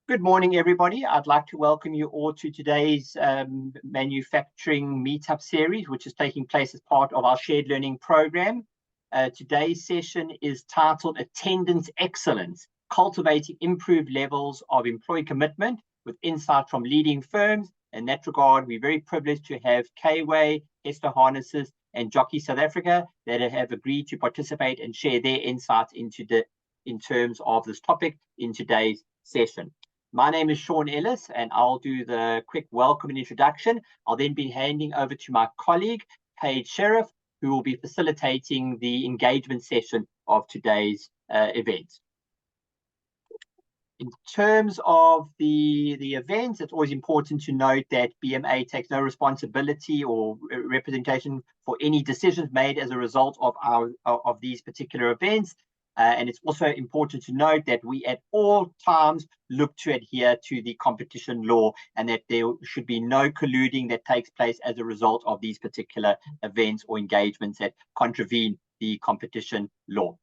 Good morning, everybody. I'd like to welcome you all to today's manufacturing meetup series, which is taking place as part of our shared learning program. Today's session is titled Attendance Excellence, Cultivating Improved Levels of Employee Commitment with Insight from Leading Firms. In that regard, we're very privileged to have K-Way, Hester Harnesses, and Jockey South Africa that have agreed to participate and share their insights in terms of this topic in today's session. My name is Sean Ellis, and I'll do the quick welcome and introduction. I'll then be handing over to my colleague, Paige Sheriff, who will be facilitating the engagement session of today's event. In terms of the event, it's always important to note that BMA takes no responsibility or representation for any decisions made as a result of these particular events. And it's also important to note that we at all times look to adhere to the competition law and that there should be no colluding that takes place as a result of these particular events or engagements that contravene the competition law.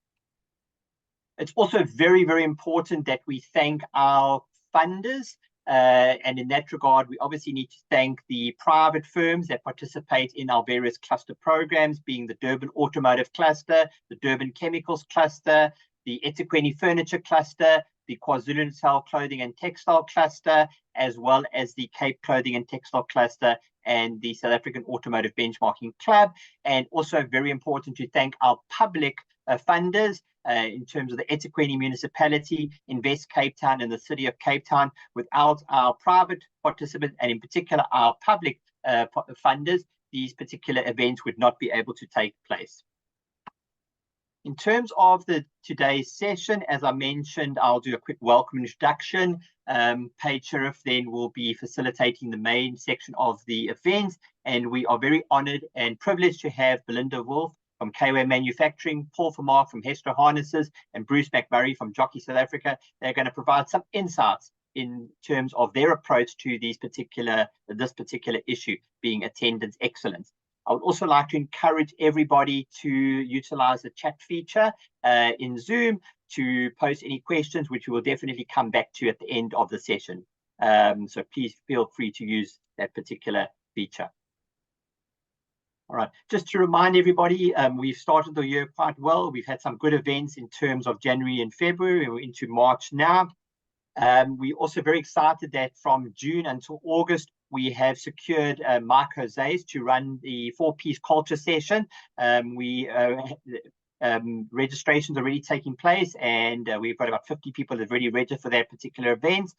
It's also very, very important that we thank our funders. And in that regard, we obviously need to thank the private firms that participate in our various cluster programs, being the Durban Automotive Cluster, the Durban Chemicals Cluster, the eThekwini Furniture Cluster, the KwaZulu-Natal Clothing and Textile Cluster, as well as the Cape Clothing and Textile Cluster and the South African Automotive Benchmarking Club. And also very important to thank our public funders, in terms of the eThekwini Municipality, Invest Cape Town, and the City of Cape Town. Without our private participants, and in particular our public funders, these particular events would not be able to take place. In terms of today's session, as I mentioned, I'll do a quick welcome introduction. Paige Sheriff then will be facilitating the main section of the event, and we are very honored and privileged to have Belinda Wolf from K-Way Manufacturing, Paul Vermaak from Hester Harnesses, and Bruce McMurray from Jockey South Africa. They're going to provide some insights in terms of their approach to this particular issue, being attendance excellence. I would also like to encourage everybody to utilize the chat feature in Zoom to post any questions, which we will definitely come back to at the end of the session. So please feel free to use that particular feature. All right, just to remind everybody, we've started the year quite well. We've had some good events in terms of January and February. We're into March now. We're also very excited that from June until August, we have secured Mike Jose to run the 4-piece culture session. Registration's already taking place, and we've got about 50 people that have already registered for that particular event.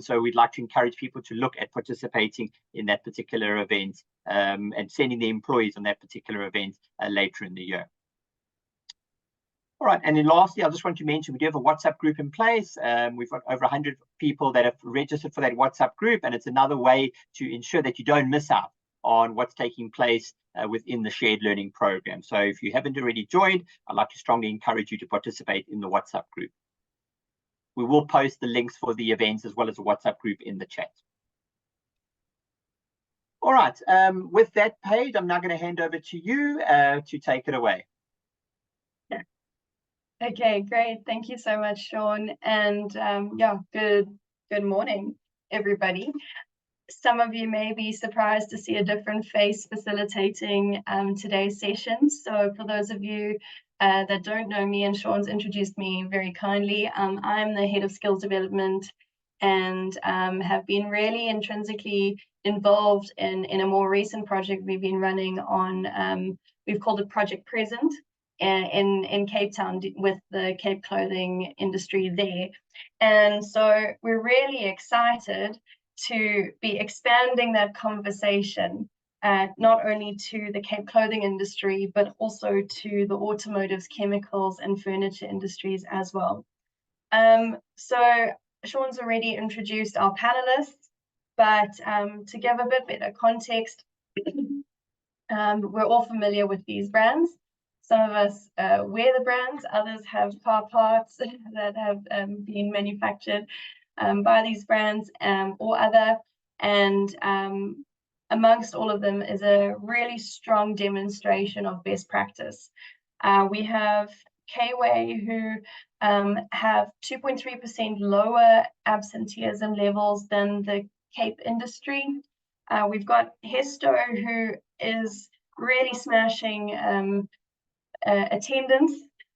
So we'd like to encourage people to look at participating in that particular event and sending the employees on that particular event later in the year. All right, and then lastly, I just want to mention we do have a WhatsApp group in place. We've got over 100 people that have registered for that WhatsApp group, and it's another way to ensure that you don't miss out on what's taking place within the shared learning program. So if you haven't already joined, I'd like to strongly encourage you to participate in the WhatsApp group. We will post the links for the events as well as a WhatsApp group in the chat. All right, with that, Paige, I'm now going to hand over to you to take it away. Okay, great. Thank you so much, Sean. And yeah, good morning, everybody. Some of you may be surprised to see a different face facilitating today's session. So for those of you that don't know me, and Sean's introduced me very kindly, I'm the head of skills development and have been really intrinsically involved in a more recent project we've been running on, we've called it Project Present in Cape Town with the Cape clothing industry there. And so we're really excited to be expanding that conversation not only to the Cape clothing industry, but also to the automotives, chemicals, and furniture industries as well. So Sean's already introduced our panelists, but to give a bit better context, we're all familiar with these brands. Some of us wear the brands, others have car parts that have been manufactured by these brands or other, and amongst all of them is a really strong demonstration of best practice. We have Kway, who have 2.3% lower absenteeism levels than the Cape industry. We've got Hesto, who is really smashing attendance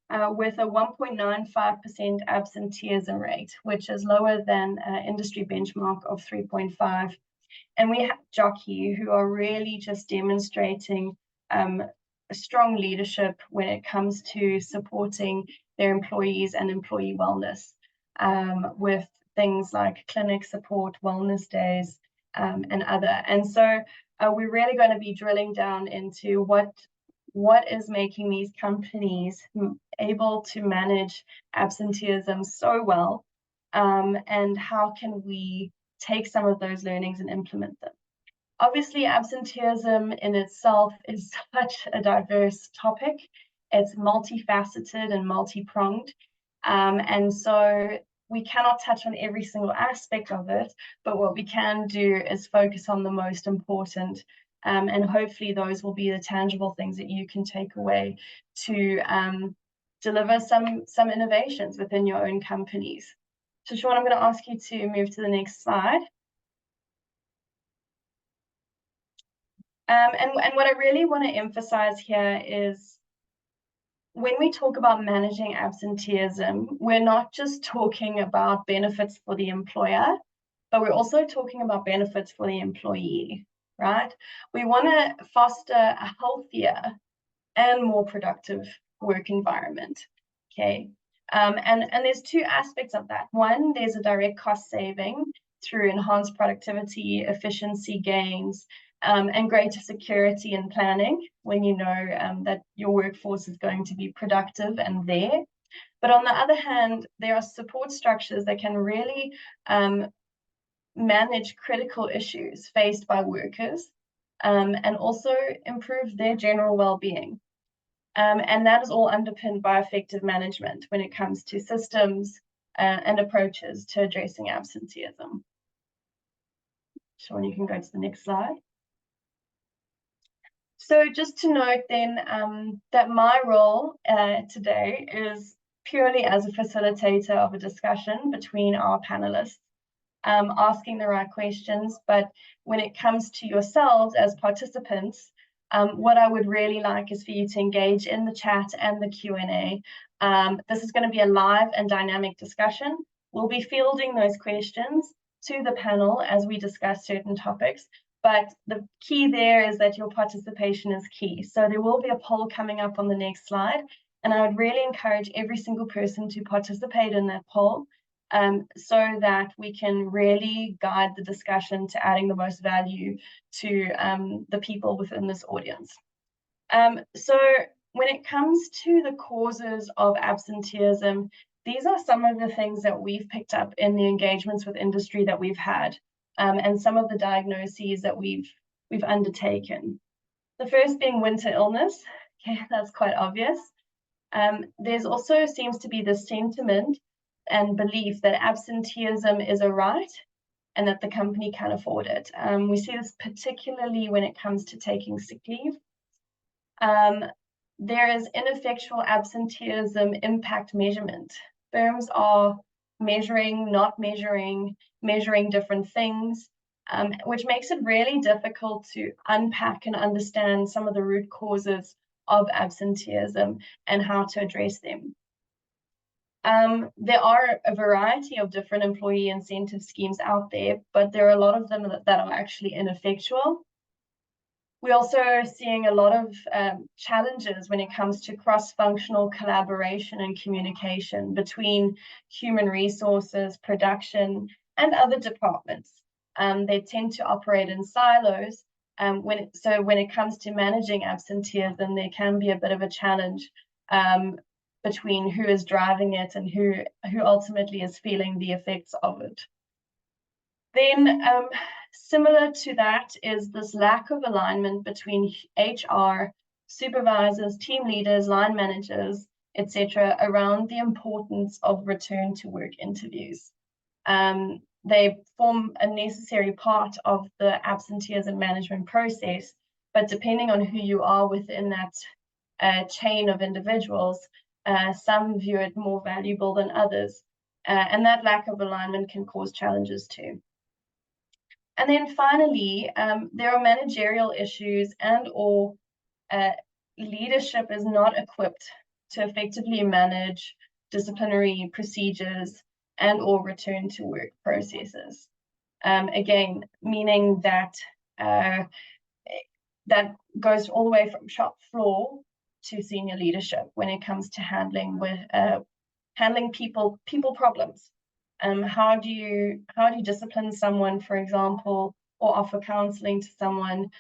with a 1.95% absenteeism rate, which is lower than industry benchmark of 3.5. And we have Jockey, who are really just demonstrating a strong leadership when it comes to supporting their employees and employee wellness with things like clinic support, wellness days, and other. And so we're really going to be drilling down into what is making these companies able to manage absenteeism so well, and how can we take some of those learnings and implement them. Obviously, absenteeism in itself is such a diverse topic. It's multifaceted and multi-pronged. And so we cannot touch on every single aspect of it, but what we can do is focus on the most important. And hopefully those will be the tangible things that you can take away to deliver some innovations within your own companies. So Sean, I'm going to ask you to move to the next slide. And what I really want to emphasize here is when we talk about managing absenteeism, we're not just talking about benefits for the employer, but we're also talking about benefits for the employee, right? We want to foster a healthier and more productive work environment, okay? And there's two aspects of that. One, there's a direct cost saving through enhanced productivity, efficiency gains, and greater security and planning when you know that your workforce is going to be productive and there. But on the other hand, there are support structures that can really manage critical issues faced by workers and also improve their general well-being. And that is all underpinned by effective management when it comes to systems and approaches to addressing absenteeism. Sean, you can go to the next slide. So just to note then that my role today is purely as a facilitator of a discussion between our panelists, asking the right questions. But when it comes to yourselves as participants, what I would really like is for you to engage in the chat and the Q&A. This is going to be a live and dynamic discussion. We'll be fielding those questions to the panel as we discuss certain topics. But the key there is that your participation is key. So there will be a poll coming up on the next slide. And I would really encourage every single person to participate in that poll so that we can really guide the discussion to adding the most value to the people within this audience. So when it comes to the causes of absenteeism, these are some of the things that we've picked up in the engagements with industry that we've had. And some of the diagnoses that we've undertaken. The first being winter illness. Okay, that's quite obvious. There's also seems to be this sentiment and belief that absenteeism is a right and that the company can afford it. We see this particularly when it comes to taking sick leave. There is ineffectual absenteeism impact measurement. Firms are measuring, not measuring, measuring different things, which makes it really difficult to unpack and understand some of the root causes of absenteeism and how to address them. There are a variety of different employee incentive schemes out there, but there are a lot of them that are actually ineffectual. We're also seeing a lot of challenges when it comes to cross-functional collaboration and communication between human resources, production, and other departments. They tend to operate in silos. So when it comes to managing absenteeism, there can be a bit of a challenge between who is driving it and who ultimately is feeling the effects of it. Then similar to that is this lack of alignment between HR, supervisors, team leaders, line managers, etc., around the importance of return to work interviews. They form a necessary part of the absenteeism management process, but depending on who you are within that chain of individuals, Some view it more valuable than others. And that lack of alignment can cause challenges too. And then finally, there are managerial issues and/or leadership is not equipped to effectively manage disciplinary procedures and/or return to work processes. Again, meaning that that goes all the way from shop floor to senior leadership when it comes to handling people problems. How do you discipline someone, for example, or offer counseling to someone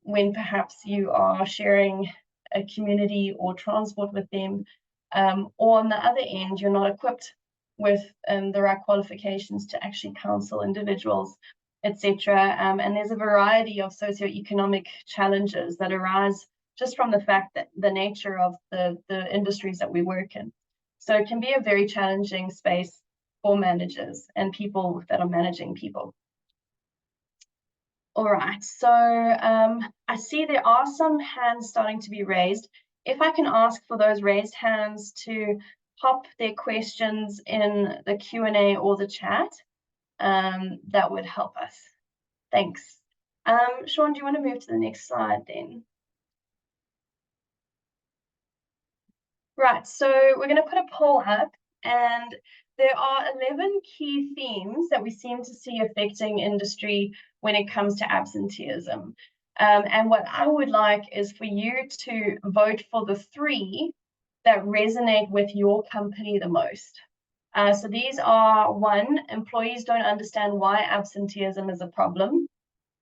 when perhaps you are sharing a community or transport with them, or on the other end, you're not equipped with the right qualifications to actually counsel individuals, etc. And there's a variety of socioeconomic challenges that arise just from the fact that the nature of the industries that we work in. So it can be a very challenging space for managers and people that are managing people. All right, so I see there are some hands starting to be raised. If I can ask for those raised hands to pop their questions in the Q&A or the chat, that would help us. Thanks. Sean, do you want to move to the next slide then? Right, so we're going to put a poll up, and there are 11 key themes that we seem to see affecting industry when it comes to absenteeism. And what I would like is for you to vote for the 3 that resonate with your company the most. So these are: 1, employees don't understand why absenteeism is a problem.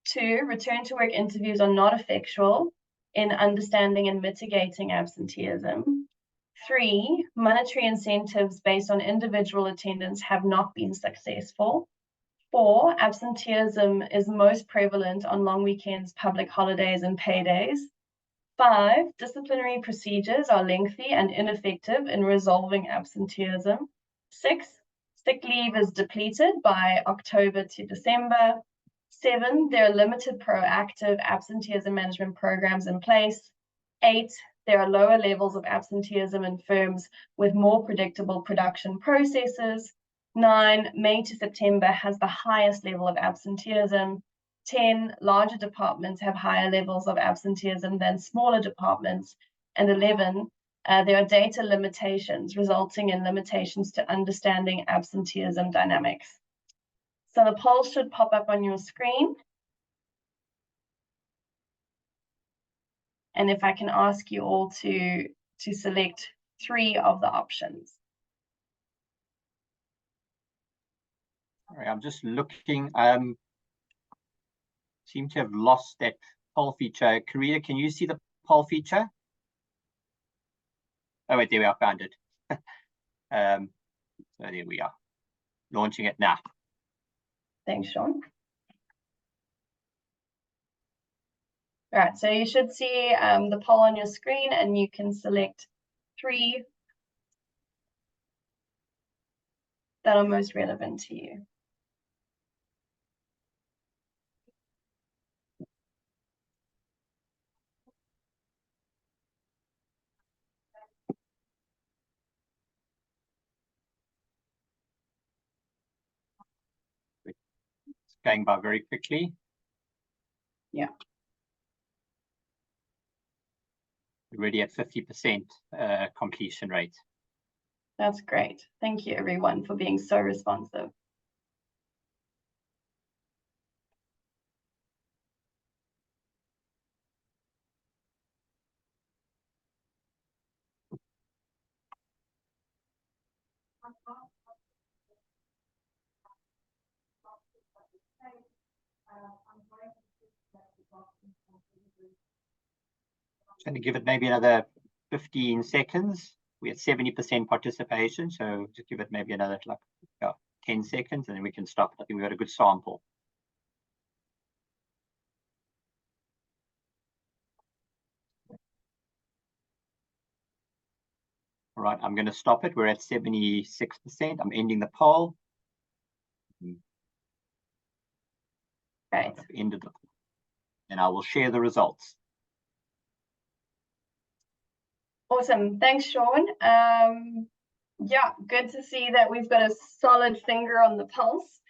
2, return to work interviews are not effectual in understanding and mitigating absenteeism. 3, monetary incentives based on individual attendance have not been successful. 4, absenteeism is most prevalent on long weekends, public holidays, and paydays. 5, disciplinary procedures are lengthy and ineffective in resolving absenteeism. 6, sick leave is depleted by October to December. 7, there are limited proactive absenteeism management programs in place. 8, there are lower levels of absenteeism in firms with more predictable production processes. 9, May to September has the highest level of absenteeism. 10, larger departments have higher levels of absenteeism than smaller departments. And 11, there are data limitations resulting in limitations to understanding absenteeism dynamics. So the poll should pop up on your screen. And if I can ask you all to select 3 of the options. All right, I'm just looking. Seem to have lost that poll feature. Karina, can you see the poll feature? Oh wait, there we are. Found it. So there we are. Launching it now. Thanks, Sean. All right, so you should see the poll on your screen, and you can select 3 that are most relevant to you. It's going by very quickly. Yeah. We're already at 50% completion rate. That's great. Thank you, everyone, for being so responsive. Going to give it maybe another 15 seconds. We had 70% participation, so just give it maybe another 10 seconds, and then we can stop. I think we've got a good sample. All right, I'm going to stop it. We're at 76%. I'm ending the poll. Right. I've ended the poll, and I will share the results. Awesome. Thanks, Sean. Yeah, good to see that we've got a solid finger on the pulse.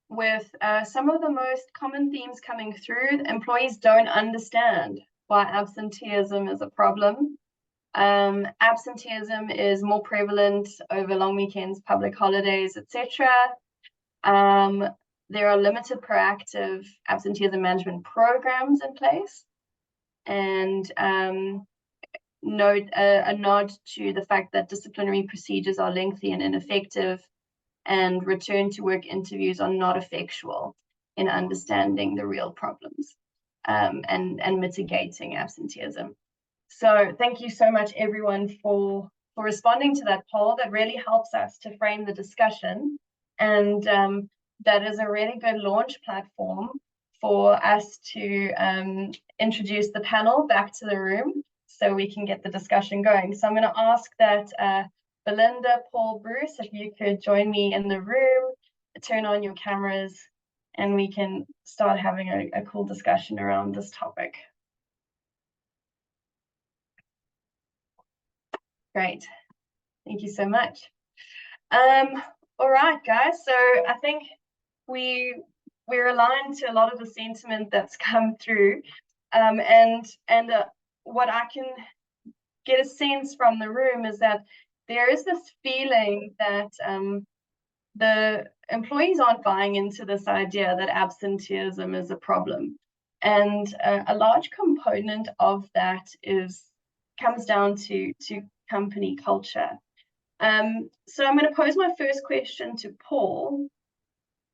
With some of the most common themes coming through, employees don't understand why absenteeism is a problem. Absenteeism is more prevalent over long weekends, public holidays, etc. There are limited proactive absenteeism management programs in place, and a nod to the fact that disciplinary procedures are lengthy and ineffective, and return to work interviews are not effectual in understanding the real problems and mitigating absenteeism. So thank you so much, everyone, for responding to that poll. That really helps us to frame the discussion, and that is a really good launch platform for us to introduce the panel back to the room so we can get the discussion going. So I'm going to ask that Belinda, Paul, Bruce, if you could join me in the room, turn on your cameras, and we can start having a cool discussion around this topic. Great. Thank you so much. All right, guys. So I think we're aligned to a lot of the sentiment that's come through, and what I can get a sense from the room is that there is this feeling that the employees aren't buying into this idea that absenteeism is a problem, and a large component of that comes down to company culture. So I'm going to pose my first question to Paul.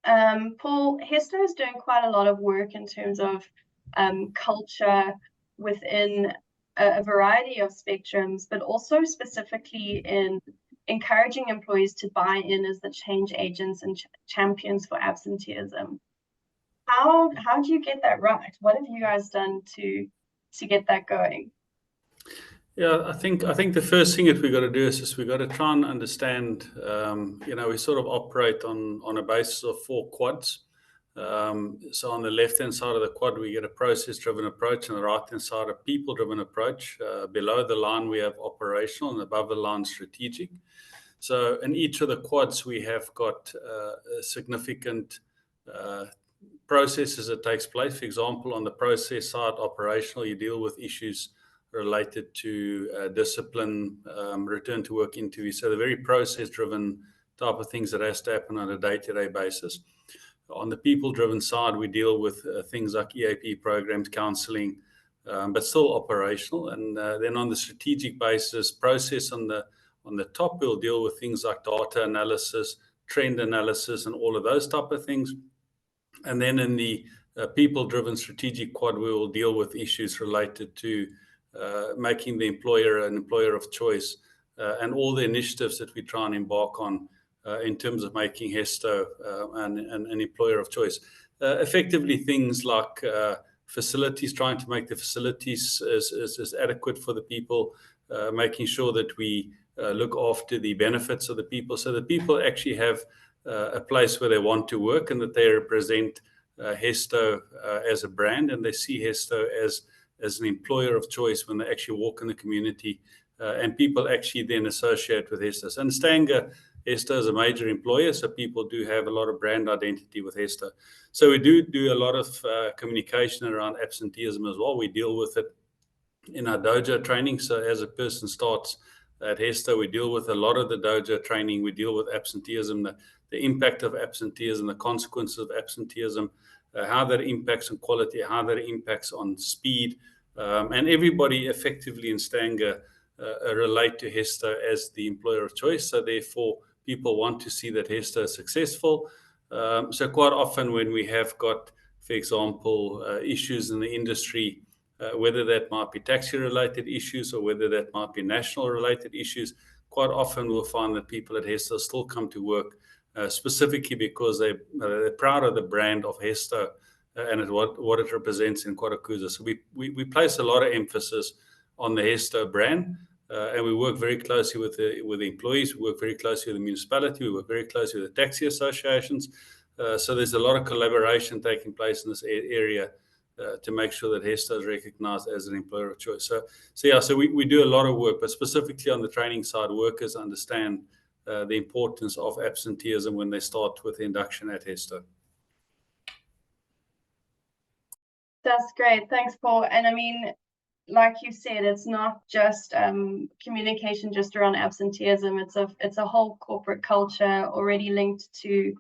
Paul, Hesto is doing quite a lot of work in terms of culture within a variety of spectrums, but also specifically in encouraging employees to buy in as the change agents and champions for absenteeism. How do you get that right? What have you guys done to get that going? Yeah, I think the first thing that we got to do is we got to try and understand. We sort of operate on a basis of 4 quads. So on the left-hand side of the quad, we get a process-driven approach, and the right-hand side, a people-driven approach. Below the line, we have operational, and above the line, strategic. So in each of the quads, we have got significant processes that takes place. For example, on the process side, operational, you deal with issues related to discipline, return to work interviews. So the very process-driven type of things that has to happen on a day-to-day basis. On the people-driven side, we deal with things like EAP programs, counseling, but still operational. And then on the strategic basis, process on the top, we'll deal with things like data analysis, trend analysis, and all of those type of things. And then in the people-driven strategic quad, we will deal with issues related to making the employer an employer of choice, and all the initiatives that we try and embark on in terms of making Hesto an employer of choice. Effectively, things like facilities, trying to make the facilities as adequate for the people, making sure that we look after the benefits of the people, so that people actually have a place where they want to work, and that they represent Hesto as a brand, and they see Hesto as an employer of choice when they actually walk in the community, and people actually then associate with Hesto. So in Stanger, Hesto is a major employer, so people do have a lot of brand identity with Hesto. So we do a lot of communication around absenteeism as well. We deal with it in our dojo training. So as a person starts at Hesto, we deal with a lot of the dojo training. We deal with absenteeism, the impact of absenteeism, the consequences of absenteeism, how that impacts on quality, how that impacts on speed. And everybody effectively in Stanger relate to Hesto as the employer of choice. So therefore, people want to see that Hesto is successful. So quite often when we have got, for example, issues in the industry, whether that might be taxi-related issues or whether that might be national-related issues, quite often we'll find that people at Hesto still come to work specifically because they're proud of the brand of Hesto and what it represents in KwaDokuza. So we place a lot of emphasis on the Hesto brand, and we work very closely with the employees. We work very closely with the municipality. We work very closely with the taxi associations. So there's a lot of collaboration taking place in this area to make sure that Hesto is recognized as an employer of choice. So we do a lot of work, but specifically on the training side, workers understand the importance of absenteeism when they start with the induction at Hesto. That's great. Thanks, Paul. And I mean, like you said, it's not just communication just around absenteeism. It's a whole corporate culture already linked to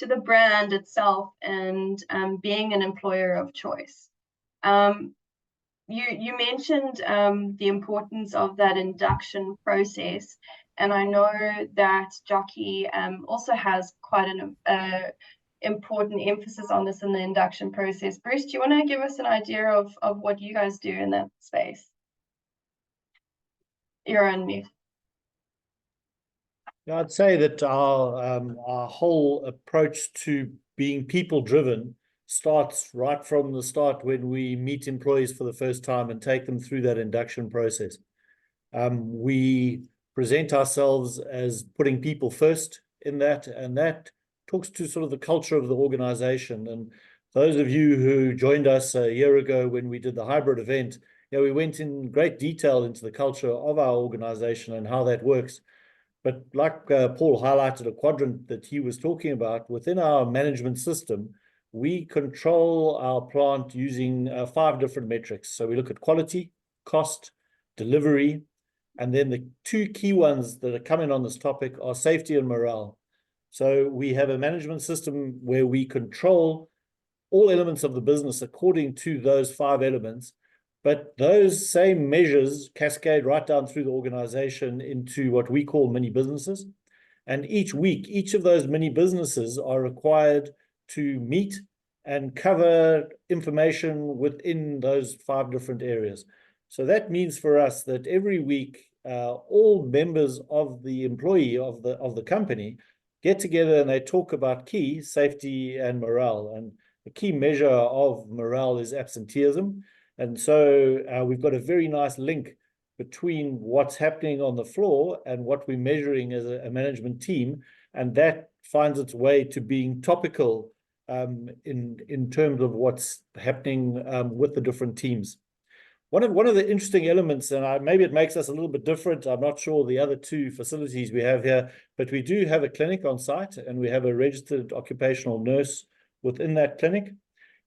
the brand itself and being an employer of choice. You mentioned the importance of that induction process, and I know that Jockey also has quite an important emphasis on this in the induction process. Bruce, do you want to give us an idea of what you guys do in that space? You're on mute. I'd say that our whole approach to being people-driven starts right from the start when we meet employees for the first time and take them through that induction process. We present ourselves as putting people first in that, and that talks to sort of the culture of the organization. And those of you who joined us a year ago when we did the hybrid event, we went in great detail into the culture of our organization and how that works. But like Paul highlighted a quadrant that he was talking about, within our management system, we control our plant using 5 different metrics. So we look at quality, cost, delivery, and then the 2 key ones that are coming on this topic are safety and morale. So we have a management system where we control all elements of the business according to those 5 elements, but those same measures cascade right down through the organization into what we call mini businesses. And each week, each of those mini businesses are required to meet and cover information within those 5 different areas. So that means for us that every week, all members of the employee of the company get together and they talk about key safety and morale. And the key measure of morale is absenteeism. And so we've got a very nice link between what's happening on the floor and what we're measuring as a management team. And that finds its way to being topical in terms of what's happening with the different teams. One of the interesting elements, and maybe it makes us a little bit different, I'm not sure the other 2 facilities we have here, but we do have a clinic on site and we have a registered occupational nurse within that clinic.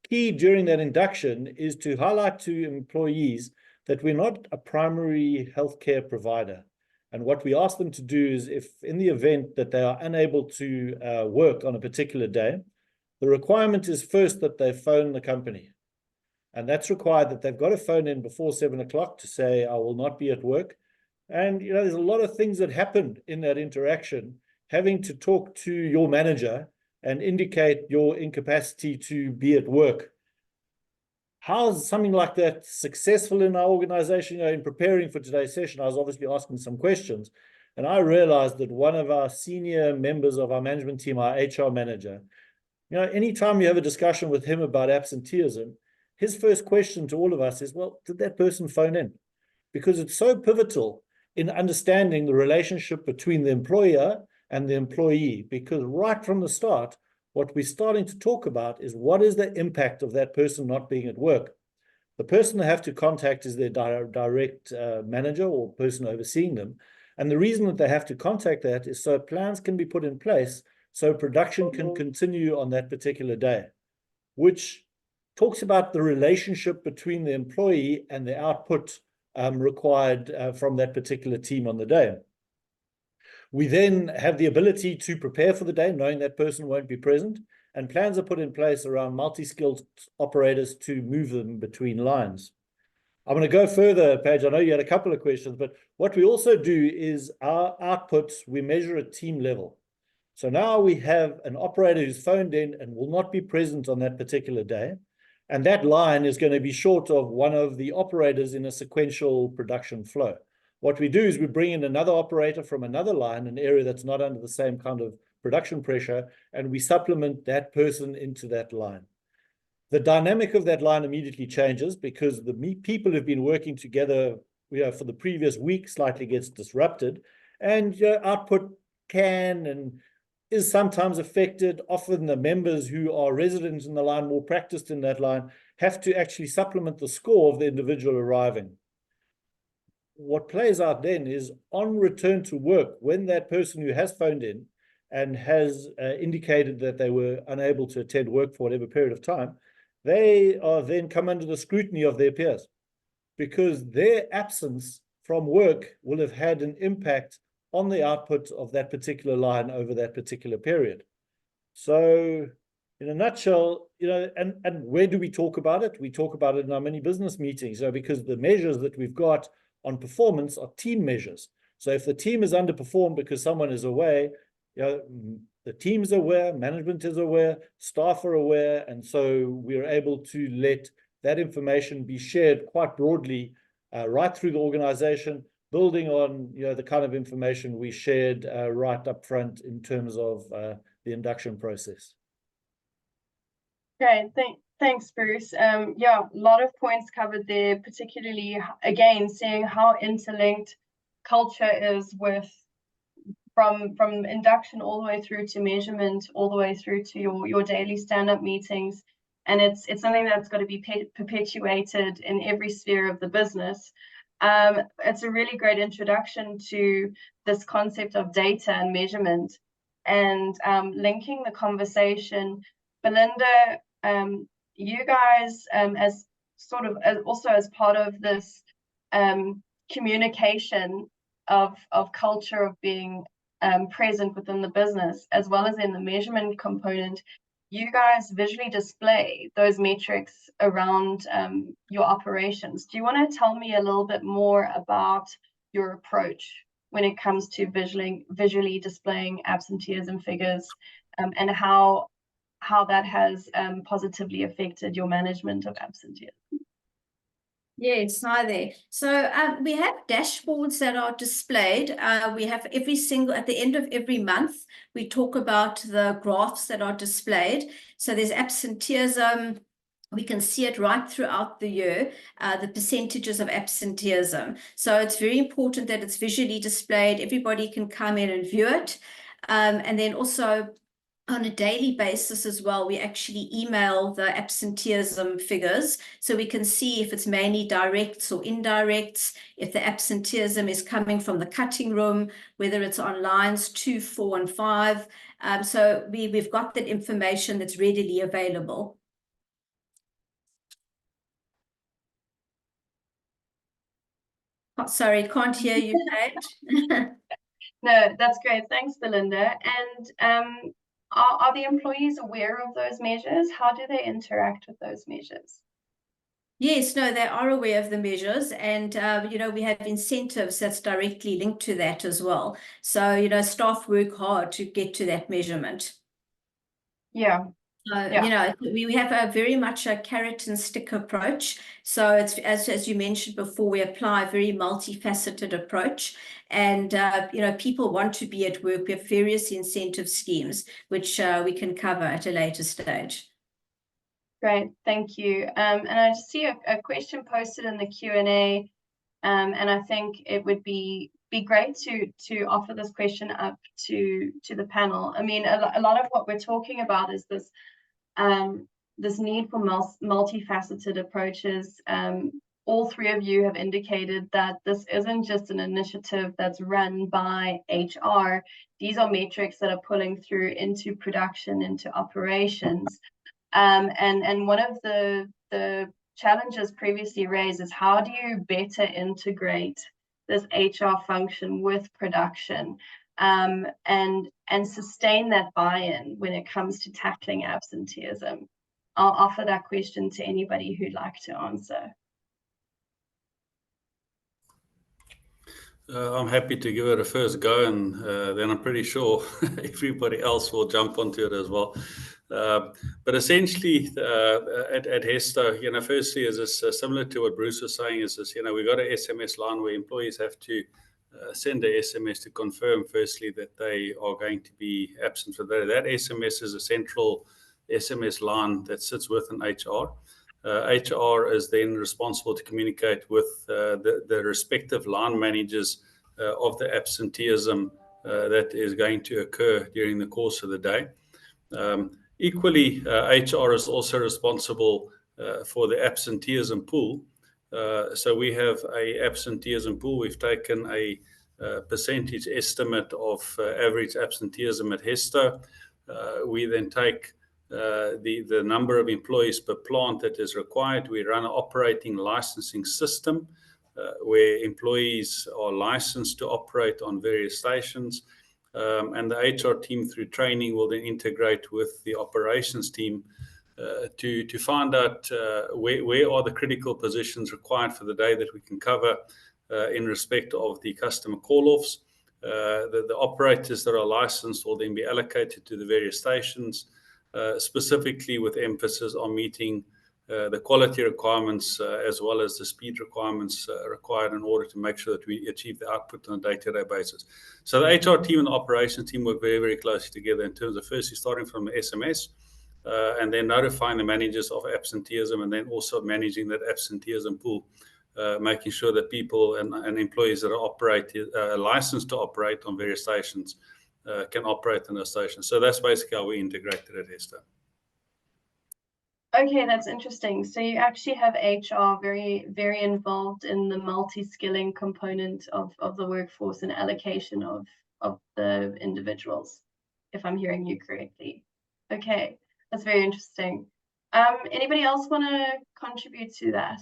Key during that induction is to highlight to employees that we're not a primary healthcare provider. And what we ask them to do is, if in the event that they are unable to work on a particular day, the requirement is first that they phone the company. And that's required that they've got to phone in before 7 o'clock to say, I will not be at work. And, there's a lot of things that happen in that interaction, having to talk to your manager and indicate your incapacity to be at work. How is something like that successful in our organization? In preparing for today's session, I was obviously asking some questions, and I realized that one of our senior members of our management team, our HR manager, anytime you have a discussion with him about absenteeism, his first question to all of us is, well, did that person phone in? Because it's so pivotal in understanding the relationship between the employer and the employee, because right from the start, what we're starting to talk about is what is the impact of that person not being at work. The person they have to contact is their direct manager or person overseeing them. And the reason that they have to contact that is so plans can be put in place so production can continue on that particular day, which talks about the relationship between the employee and the output required from that particular team on the day. We then have the ability to prepare for the day, knowing that person won't be present, and plans are put in place around multi-skilled operators to move them between lines. I'm going to go further, Paige. I know you had a couple of questions, but what we also do is our outputs, we measure at team level. So now we have an operator who's phoned in and will not be present on that particular day. And that line is going to be short of one of the operators in a sequential production flow. What we do is we bring in another operator from another line, an area that's not under the same kind of production pressure, and we supplement that person into that line. The dynamic of that line immediately changes because the people who've been working together for the previous week slightly gets disrupted, and output can and is sometimes affected. Often the members who are residents in the line, more practiced in that line, have to actually supplement the score of the individual arriving. What plays out then is on return to work, when that person who has phoned in and has indicated that they were unable to attend work for whatever period of time, they are then come under the scrutiny of their peers, because their absence from work will have had an impact on the output of that particular line over that particular period. So in a nutshell, and where do we talk about it? We talk about it in our many business meetings, because the measures that we've got on performance are team measures. So if the team is underperformed because someone is away, the team's aware, management is aware, staff are aware, and so we're able to let that information be shared quite broadly right through the organization, building on the kind of information we shared right up front in terms of the induction process. Great, thanks, Bruce. Yeah, a lot of points covered there, particularly, again, seeing how interlinked culture is with from induction all the way through to measurement, all the way through to your daily stand-up meetings. And it's something that's got to be perpetuated in every sphere of the business. It's a really great introduction to this concept of data and measurement, and linking the conversation. Belinda, you guys, as sort of also as part of this communication of culture of being present within the business, as well as in the measurement component, you guys visually display those metrics around your operations. Do you want to tell me a little bit more about your approach when it comes to visually displaying absenteeism figures, and how that has positively affected your management of absenteeism? Yes, hi there. So we have dashboards that are displayed. We have at the end of every month, we talk about the graphs that are displayed. So there's absenteeism. We can see it right throughout the year, the percentages of absenteeism. So it's very important that it's visually displayed. Everybody can come in and view it. And then also, on a daily basis as well, we actually email the absenteeism figures, so we can see if it's mainly directs or indirects, if the absenteeism is coming from the cutting room, whether it's on lines 2, 4, and 5. So we've got that information that's readily available. Oh, sorry, can't hear you, Kate. No, that's great. Thanks, Belinda. And are the employees aware of those measures? How do they interact with those measures? Yes, no, they are aware of the measures, and we have incentives that's directly linked to that as well. So staff work hard to get to that measurement. Yeah. We have a very much a carrot and stick approach. So it's as you mentioned before, we apply a very multifaceted approach, and people want to be at work. We have various incentive schemes which we can cover at a later stage. Great, thank you. And I just see a question posted in the Q&A, and I think it would be great to offer this question up to the panel. I mean, a lot of what we're talking about is this need for multifaceted approaches. All three of you have indicated that this isn't just an initiative that's run by HR. These are metrics that are pulling through into production, into operations. And one of the challenges previously raised is, how do you better integrate this HR function with production, and sustain that buy-in when it comes to tackling absenteeism? I'll offer that question to anybody who'd like to answer. I'm happy to give it a first go, and then I'm pretty sure everybody else will jump onto it as well. But essentially, at Hesto, firstly, is this similar to what Bruce was saying? Is this, we've got an SMS line where employees have to send an SMS to confirm, firstly, that they are going to be absent for the day. That SMS is a central SMS line that sits within HR. HR is then responsible to communicate with the respective line managers of the absenteeism that is going to occur during the course of the day. Equally, HR is also responsible for the absenteeism pool. So we have a absenteeism pool. We've taken a percentage estimate of average absenteeism at Hesto. We then take the number of employees per plant that is required. We run an operating licensing system where employees are licensed to operate on various stations. And the HR team, through training, will then integrate with the operations team to find out where are the critical positions required for the day that we can cover in respect of the customer call-offs. The operators that are licensed will then be allocated to the various stations, specifically with emphasis on meeting the quality requirements as well as the speed requirements required in order to make sure that we achieve the output on a day-to-day basis. So the HR team and the operations team work very, very closely together in terms of firstly starting from the SMS and then notifying the managers of absenteeism, and then also managing that absenteeism pool, making sure that people and employees that are licensed to operate on various stations can operate on those stations. So that's basically how we integrated at Hesto. Okay, that's interesting. So you actually have HR very, very involved in the multi-skilling component of the workforce and allocation of the individuals, if I'm hearing you correctly. Okay, that's very interesting. Anybody else want to contribute to that?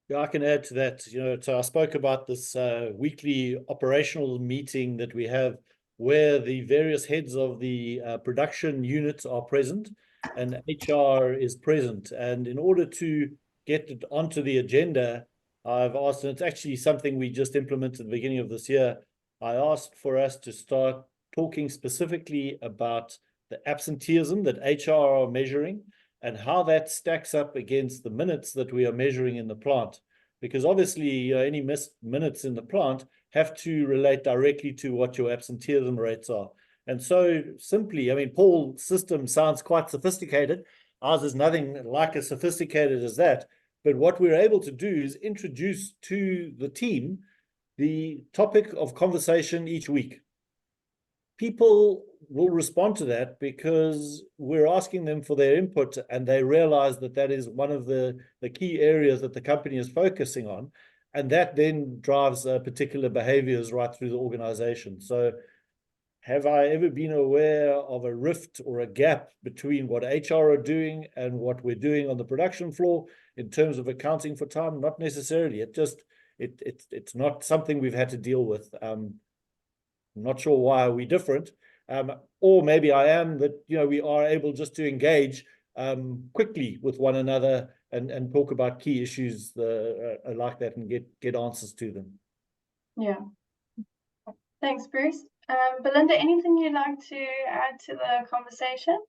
Yeah, I can add to that. So I spoke about this weekly operational meeting that we have where the various heads of the production units are present and HR is present. And in order to get it onto the agenda, I've asked, and it's actually something we just implemented at the beginning of this year, I asked for us to start talking specifically about the absenteeism that HR are measuring and how that stacks up against the minutes that we are measuring in the plant. Because obviously, any missed minutes in the plant have to relate directly to what your absenteeism rates are. And so simply, I mean, Paul's system sounds quite sophisticated. Ours is nothing like as sophisticated as that. But what we're able to do is introduce to the team the topic of conversation each week. People will respond to that because we're asking them for their input, and they realize that that is one of the key areas that the company is focusing on. And that then drives particular behaviors right through the organization. So have I ever been aware of a rift or a gap between what HR are doing and what we're doing on the production floor in terms of accounting for time? Not necessarily. It's not something we've had to deal with. I'm not sure why we're different. Or maybe I am that, we are able just to engage quickly with one another and talk about key issues like that and get answers to them. Yeah. Thanks, Bruce. Belinda, anything you'd like to add to the conversation?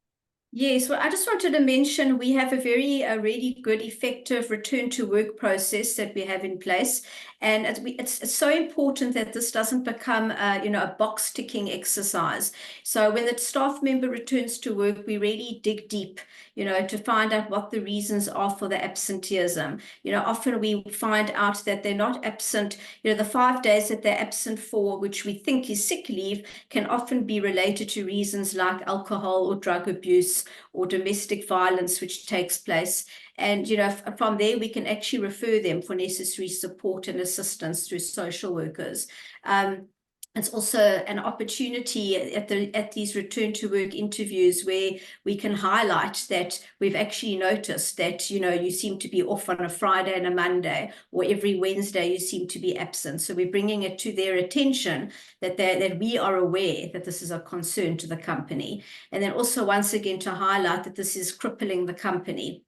Yes, well, I just wanted to mention we have a very really good, effective return to work process that we have in place. And it's so important that this doesn't become, a box ticking exercise. So when the staff member returns to work, we really dig deep, to find out what the reasons are for the absenteeism. Often we find out that they're not absent. The 5 days that they're absent for, which we think is sick leave, can often be related to reasons like alcohol or drug abuse or domestic violence which takes place. And from there we can actually refer them for necessary support and assistance through social workers. It's also an opportunity at these return to work interviews where we can highlight that we've actually noticed that you seem to be off on a Friday and a Monday, or every Wednesday you seem to be absent. So we're bringing it to their attention that we are aware that this is a concern to the company, and then also once again to highlight that this is crippling the company.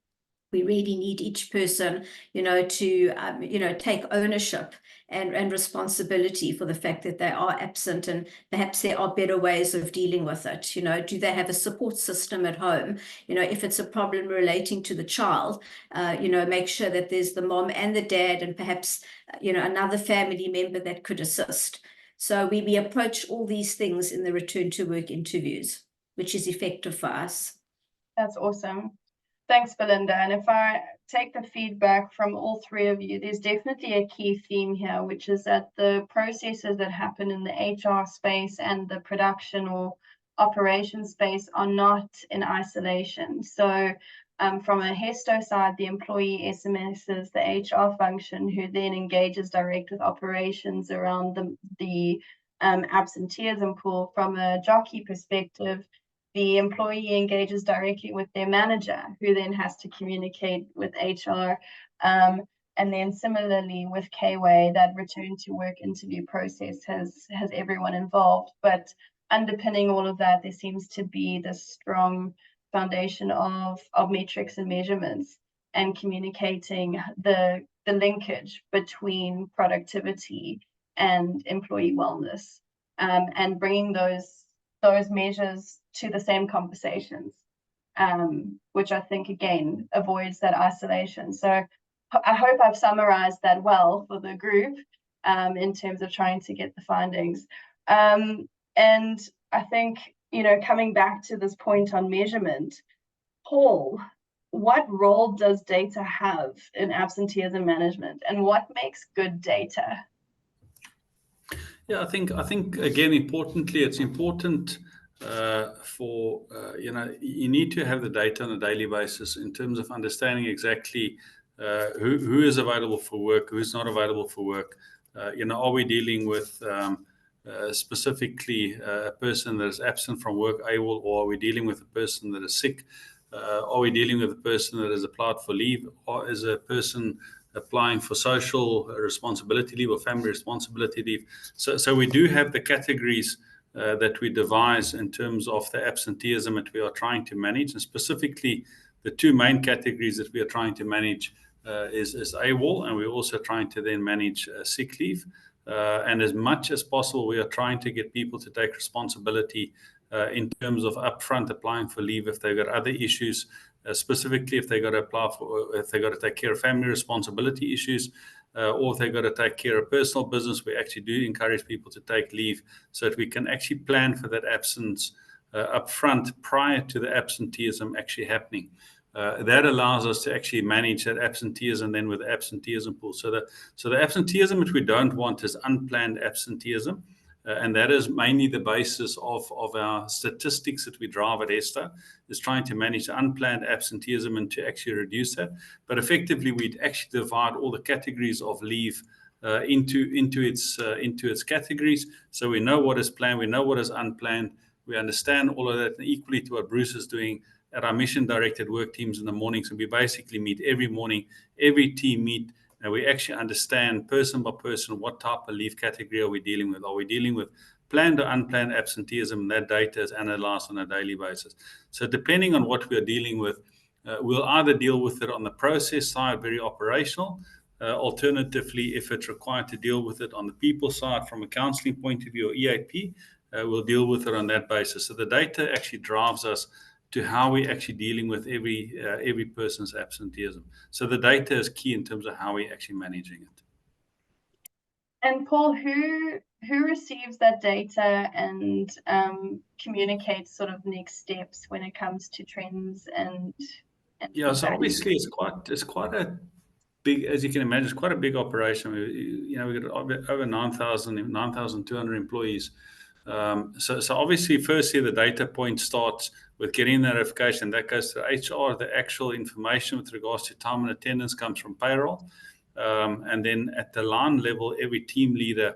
We really need each person, to take ownership and responsibility for the fact that they are absent, and perhaps there are better ways of dealing with it. Do they have a support system at home? If it's a problem relating to the child, make sure that there's the mom and the dad and perhaps, another family member that could assist. So we approach all these things in the return to work interviews, which is effective for us. That's awesome. Thanks, Belinda. And if I take the feedback from all three of you, there's definitely a key theme here, which is that the processes that happen in the HR space and the production or operation space are not in isolation. So From a Hesto side, the employee SMSs the HR function, who then engages direct with operations around the absenteeism pool. From a jockey perspective, the employee engages directly with their manager, who then has to communicate with HR. And then similarly with K-Way, that return to work interview process has everyone involved. But underpinning all of that, there seems to be this strong foundation of metrics and measurements, and communicating the linkage between productivity and employee wellness, and bringing those measures to the same conversations, which I think again avoids that isolation. So I hope I've summarized that well for the group, in terms of trying to get the findings. And I think, coming back to this point on measurement, Paul, what role does data have in absenteeism management, and what makes good data? Yeah, I think again, importantly, it's important for you need to have the data on a daily basis in terms of understanding exactly who is available for work, who's not available for work. Are we dealing with specifically a person that is absent from work, AWOL, or are we dealing with a person that is sick? Are we dealing with a person that has applied for leave, or is a person applying for social responsibility leave or family responsibility leave? So we do have the categories that we devise in terms of the absenteeism that we are trying to manage, and specifically the two main categories that we are trying to manage is AWOL, and we're also trying to then manage sick leave. And as much as possible, we are trying to get people to take responsibility in terms of upfront applying for leave if they've got other issues, specifically if they got to apply for, if they got to take care of family responsibility issues, or if they got to take care of personal business. We actually do encourage people to take leave so that we can actually plan for that absence upfront prior to the absenteeism actually happening. That allows us to actually manage that absenteeism then with the absenteeism pool. So the absenteeism which we don't want is unplanned absenteeism. And that is mainly the basis of our statistics that we drive at Hesto, is trying to manage the unplanned absenteeism and to actually reduce that. But effectively, we'd actually divide all the categories of leave into its categories. So we know what is planned, we know what is unplanned, we understand all of that, and equally to what Bruce is doing at our mission-directed work teams in the mornings. And we basically meet every morning, every team meet, and we actually understand person by person what type of leave category are we dealing with. Are we dealing with planned or unplanned absenteeism? And that data is analyzed on a daily basis. So depending on what we are dealing with, we'll either deal with it on the process side, very operational. Alternatively, if it's required to deal with it on the people side from a counseling point of view or EAP, we'll deal with it on that basis. So the data actually drives us to how we're actually dealing with every person's absenteeism. So the data is key in terms of how we're actually managing it. And Paul, who receives that data and communicates sort of next steps when it comes to trends and yeah, so obviously it's quite a big, as you can imagine, it's quite a big operation. We've got over 9,200 employees. So obviously, firstly, the data point starts with getting the notification. That goes to HR. The actual information with regards to time and attendance comes from payroll. And then at the line level, every team leader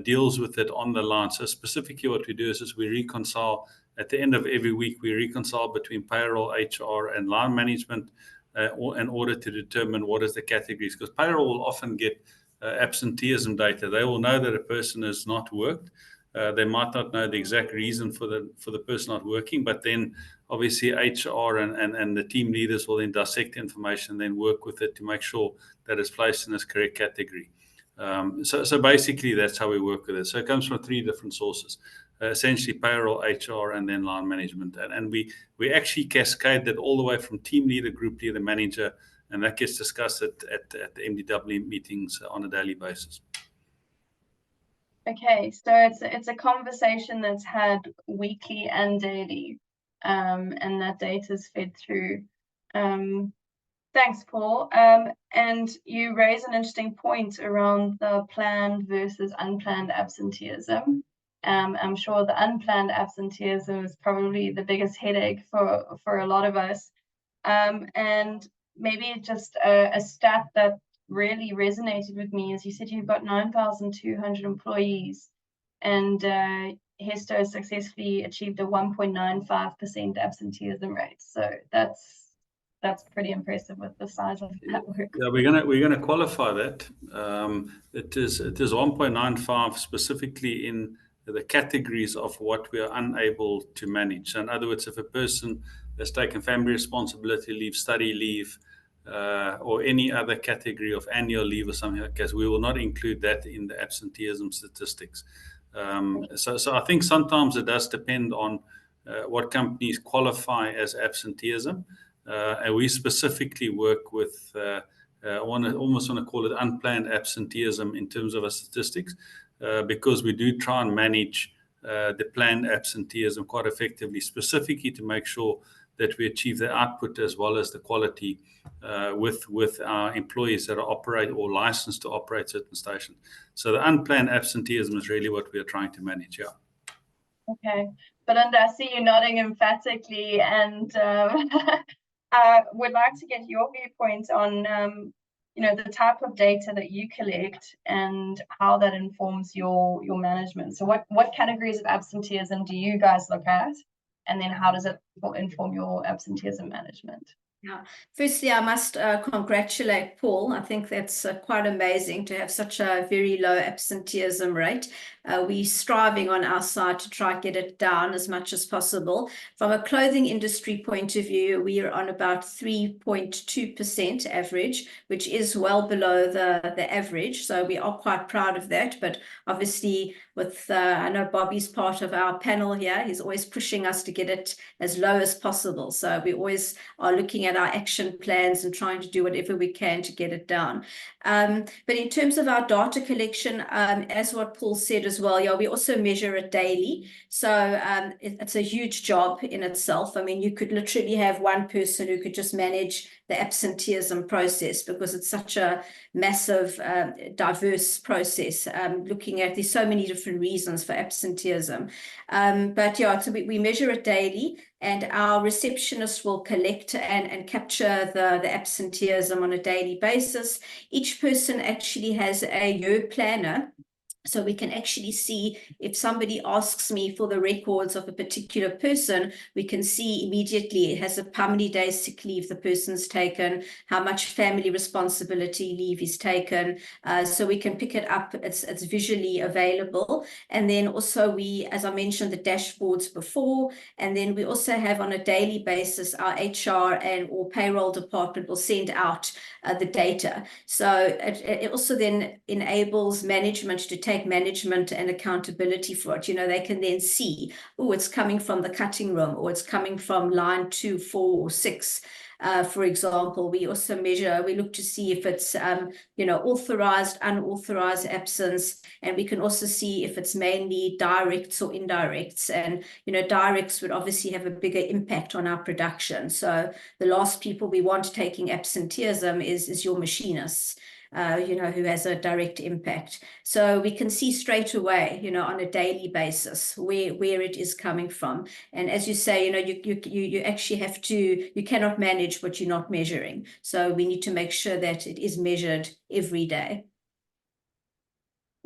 deals with it on the line. So specifically what we do is we reconcile at the end of every week, we reconcile between payroll, HR, and line management in order to determine what is the categories. Because payroll will often get absenteeism data. They will know that a person has not worked. They might not know the exact reason for the person not working, but then obviously HR and the team leaders will then dissect the information and then work with it to make sure that it's placed in its correct category. So basically that's how we work with it. So it comes from three different sources, essentially payroll, HR, and then line management. And we actually cascade that all the way from team leader, group leader, manager, and that gets discussed at the MDW meetings on a daily basis. Okay, so it's a conversation that's had weekly and daily, and that data is fed through. Thanks, Paul. And you raise an interesting point around the planned versus unplanned absenteeism. I'm sure the unplanned absenteeism is probably the biggest headache for a lot of us. And maybe just a stat that really resonated with me is you said you've got 9,200 employees, and Hesto has successfully achieved a 1.95% absenteeism rate. So that's pretty impressive with the size of the network. Yeah, we're gonna qualify that. It is 1.95 specifically in the categories of what we are unable to manage. So in other words, if a person has taken family responsibility leave, study leave, or any other category of annual leave or something like that, we will not include that in the absenteeism statistics. So I think sometimes it does depend on what companies qualify as absenteeism. And we specifically work with, I almost want to call it unplanned absenteeism in terms of our statistics, because we do try and manage the planned absenteeism quite effectively, specifically to make sure that we achieve the output as well as the quality with our employees that are operate or licensed to operate certain stations. So the unplanned absenteeism is really what we are trying to manage. Yeah. Okay, Belinda, I see you nodding emphatically, and I would like to get your viewpoint on the type of data that you collect and how that informs your management. So what categories of absenteeism do you guys look at, and then how does it inform your absenteeism management? Yeah. Firstly, I must congratulate Paul. I think that's quite amazing to have such a very low absenteeism rate. We're striving on our side to try and get it down as much as possible. From a clothing industry point of view, we are on about 3.2% average, which is well below the average. So we are quite proud of that. But obviously, with I know Bobby's part of our panel here, he's always pushing us to get it as low as possible. So we always are looking at our action plans and trying to do whatever we can to get it down. But in terms of our data collection, as what Paul said as well, yeah, we also measure it daily. So it's a huge job in itself. I mean, you could literally have one person who could just manage the absenteeism process, because it's such a massive, diverse process. Looking at, there's so many different reasons for absenteeism. But yeah, so we measure it daily, and our receptionists will collect and capture the absenteeism on a daily basis. Each person actually has a year planner, so we can actually see if somebody asks me for the records of a particular person, we can see immediately it has how many days sick leave the person's taken, how much family responsibility leave is taken. So we can pick it up. It's visually available. And then also we, as I mentioned, the dashboards before, and then we also have on a daily basis, our HR or payroll department will send out the data. So it also then enables management to take management and accountability for it. They can then see, oh, it's coming from the cutting room, or it's coming from line 2, 4, or 6. For example, we also measure, we look to see if it's, authorized, unauthorized absence, and we can also see if it's mainly directs or indirects. And, directs would obviously have a bigger impact on our production. So the last people we want taking absenteeism is your machinists. Who has a direct impact. So we can see straight away, on a daily basis where it is coming from. And as you say, you actually have to, you cannot manage what you're not measuring. So we need to make sure that it is measured every day.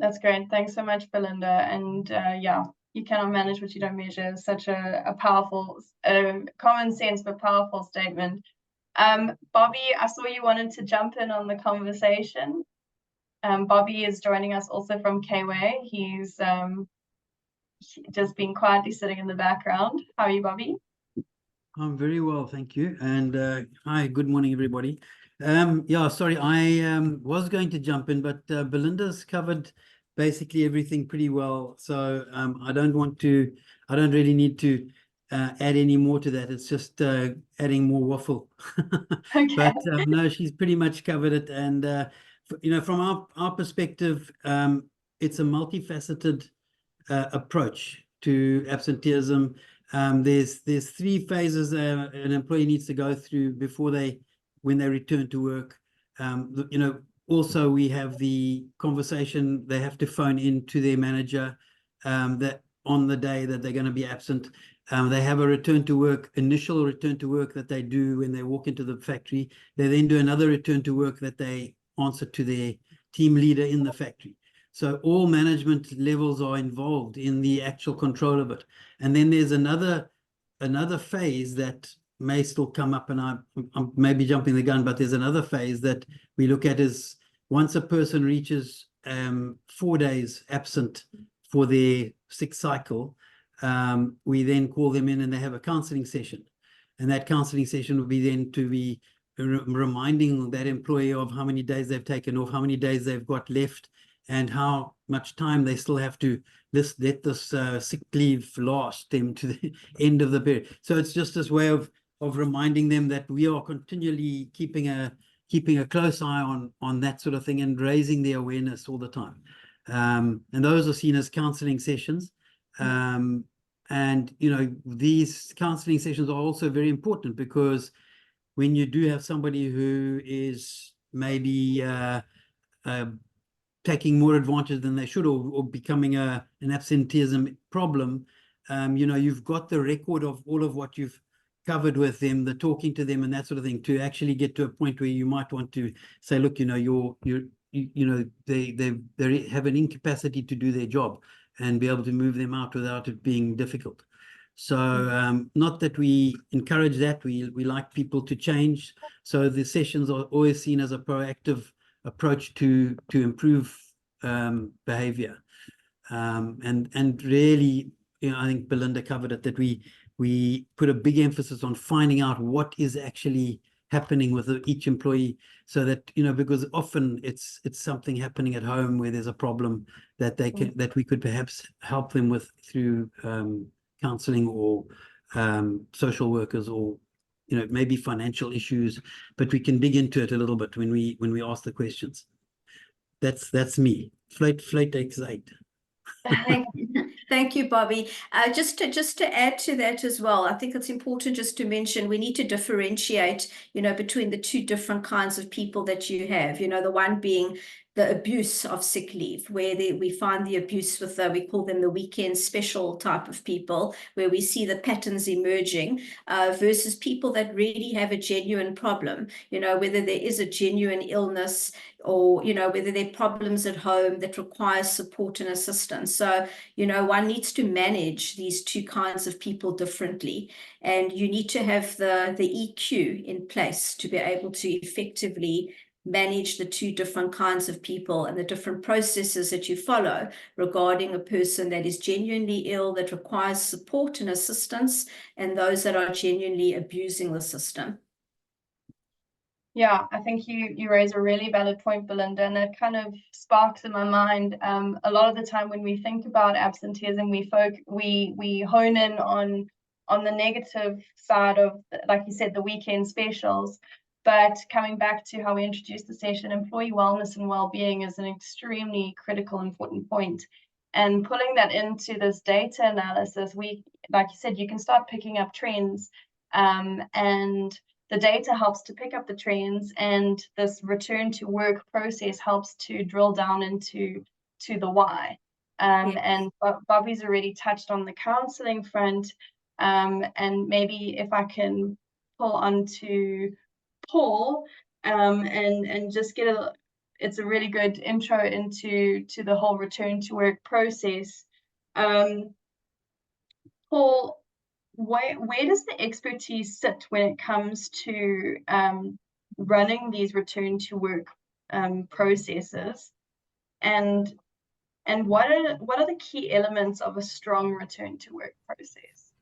That's great. Thanks so much, Belinda. And yeah, you cannot manage what you don't measure. Such a powerful, common sense, but powerful statement. Bobby, I saw you wanted to jump in on the conversation. Bobby is joining us also from Kway. He's just been quietly sitting in the background. How are you, Bobby? I'm very well, thank you. And hi, good morning, everybody. Yeah, sorry, I was going to jump in, but Belinda's covered basically everything pretty well. So I don't really need to add any more to that. It's just adding more waffle. Okay. But no, she's pretty much covered it. And from our perspective, it's a multifaceted approach to absenteeism. There's 3 phases an employee needs to go through when they return to work. Also we have the conversation they have to phone in to their manager. That on the day that they're going to be absent. They have a initial return to work that they do when they walk into the factory. They then do another return to work that they answer to their team leader in the factory. So all management levels are involved in the actual control of it. And then there's another phase that may still come up, and I'm maybe jumping the gun, but there's another phase that we look at is once a person reaches 4 days absent for their sick cycle, we then call them in and they have a counseling session. And that counseling session will be then to be reminding that employee of how many days they've taken off, how many days they've got left, and how much time they still have to let this sick leave last them to the end of the period. So it's just this way of reminding them that we are continually keeping a close eye on that sort of thing and raising the awareness all the time. And those are seen as counseling sessions. And, you know, these counseling sessions are also very important because when you do have somebody who is maybe taking more advantage than they should, or becoming an absenteeism problem, you know, you've got the record of all of what you've covered with them, the talking to them and that sort of thing, to actually get to a point where you might want to say, look, you know, they have an incapacity to do their job, and be able to move them out without it being difficult. So not that we encourage that, we like people to change. So the sessions are always seen as a proactive approach to improve behavior. And really, you know, I think Belinda covered it, that we put a big emphasis on finding out what is actually happening with each employee, so that, you know, because often it's something happening at home where there's a problem that that we could perhaps help them with through counseling or social workers, or, you know, maybe financial issues, but we can dig into it a little bit when we ask the questions. That's me. Flight X8. Thank you, Bobby. Just to add to that as well, I think it's important just to mention we need to differentiate, you know, between the two different kinds of people that you have. You know, the one being the abuse of sick leave, where we find the abuse with we call them the weekend special type of people, where we see the patterns emerging, versus people that really have a genuine problem, you know, whether there is a genuine illness, or, you know, whether there are problems at home that require support and assistance. So, you know, one needs to manage these two kinds of people differently, and you need to have the EQ in place to be able to effectively manage the two different kinds of people and the different processes that you follow regarding a person that is genuinely ill, that requires support and assistance, and those that are genuinely abusing the system. Yeah, I think you raise a really valid point, Belinda, and it kind of sparks in my mind. A lot of the time when we think about absenteeism, we hone in on the negative side of, like you said, the weekend specials. But coming back to how we introduced the session, employee wellness and well-being is an extremely critical, important point. And pulling that into this data analysis, like you said, you can start picking up trends, and the data helps to pick up the trends, and this return to work process helps to drill down into the why. And Bobby's already touched on the counseling front, and maybe if I can pull onto Paul, and just get it's a really good intro into the whole return to work process. Paul, where does the expertise sit when it comes to running these return to work processes, and what are the key elements of a strong return to work process?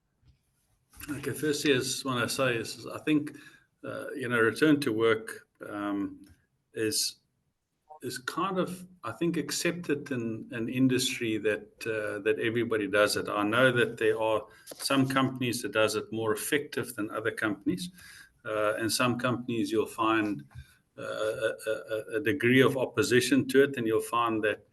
Okay, firstly, I want to say is I think you know, return to work is kind of, I think, accepted in an industry that everybody does it. I know that there are some companies that does it more effective than other companies. In some companies, you'll find a degree of opposition to it, and you'll find that